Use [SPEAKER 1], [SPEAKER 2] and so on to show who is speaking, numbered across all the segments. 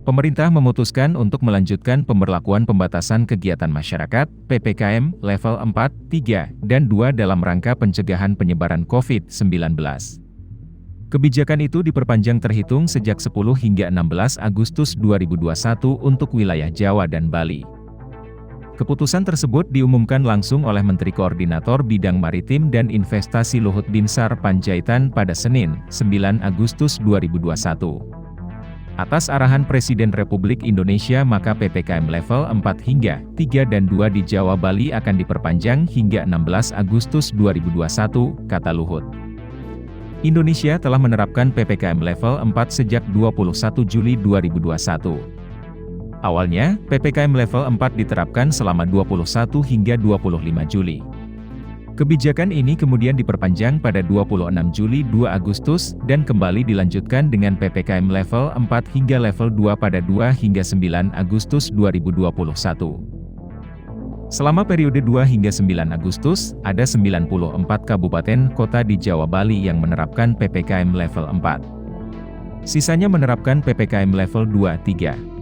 [SPEAKER 1] Pemerintah memutuskan untuk melanjutkan pemberlakuan pembatasan kegiatan masyarakat, PPKM, level 4, 3, dan 2 dalam rangka pencegahan penyebaran COVID-19. Kebijakan itu diperpanjang terhitung sejak 10 hingga 16 Agustus 2021 untuk wilayah Jawa dan Bali. Keputusan tersebut diumumkan langsung oleh Menteri Koordinator Bidang Maritim dan Investasi Luhut Binsar Panjaitan pada Senin, 9 Agustus 2021. Atas arahan Presiden Republik Indonesia maka PPKM level 4 hingga 3 dan 2 di Jawa Bali akan diperpanjang hingga 16 Agustus 2021, kata Luhut. Indonesia telah menerapkan PPKM level 4 sejak 21 Juli 2021. Awalnya, PPKM level 4 diterapkan selama 21 hingga 25 Juli. Kebijakan ini kemudian diperpanjang pada 26 Juli 2 Agustus, dan kembali dilanjutkan dengan PPKM level 4 hingga level 2 pada 2 hingga 9 Agustus 2021. Selama periode 2 hingga 9 Agustus, ada 94 kabupaten kota di Jawa Bali yang menerapkan PPKM level 4. Sisanya menerapkan PPKM level 2-3.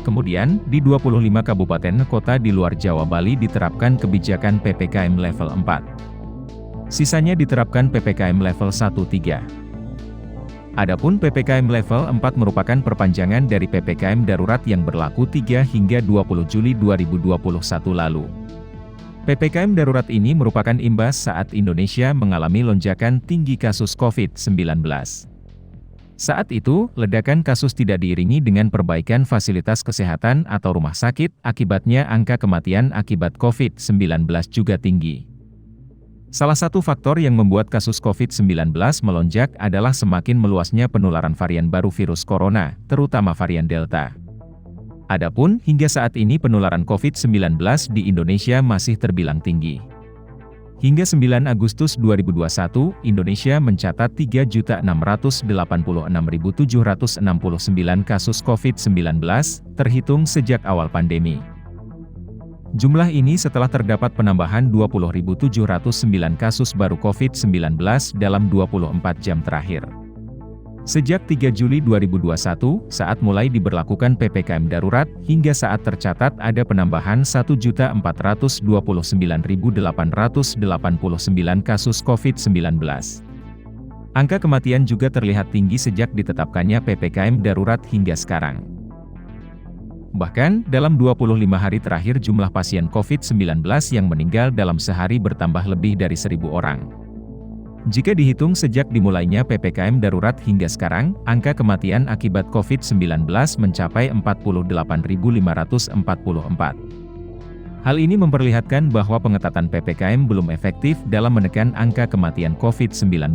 [SPEAKER 1] Kemudian, di 25 kabupaten kota di luar Jawa Bali diterapkan kebijakan PPKM level 4. Sisanya diterapkan PPKM level 1-3. Adapun PPKM level 4 merupakan perpanjangan dari PPKM darurat yang berlaku 3 hingga 20 Juli 2021 lalu. PPKM darurat ini merupakan imbas saat Indonesia mengalami lonjakan tinggi kasus COVID-19. Saat itu, ledakan kasus tidak diiringi dengan perbaikan fasilitas kesehatan atau rumah sakit, akibatnya angka kematian akibat COVID-19 juga tinggi. Salah satu faktor yang membuat kasus COVID-19 melonjak adalah semakin meluasnya penularan varian baru virus corona, terutama varian Delta. Adapun, hingga saat ini penularan COVID-19 di Indonesia masih terbilang tinggi. Hingga 9 Agustus 2021, Indonesia mencatat 3.686.769 kasus COVID-19, terhitung sejak awal pandemi. Jumlah ini setelah terdapat penambahan 20.709 kasus baru COVID-19 dalam 24 jam terakhir. Sejak 3 Juli 2021, saat mulai diberlakukan PPKM darurat, hingga saat tercatat ada penambahan 1.429.889 kasus COVID-19. Angka kematian juga terlihat tinggi sejak ditetapkannya PPKM darurat hingga sekarang. Bahkan, dalam 25 hari terakhir jumlah pasien COVID-19 yang meninggal dalam sehari bertambah lebih dari 1.000 orang. Jika dihitung sejak dimulainya PPKM darurat hingga sekarang, angka kematian akibat COVID-19 mencapai 48.544. Hal ini memperlihatkan bahwa pengetatan PPKM belum efektif dalam menekan angka kematian COVID-19.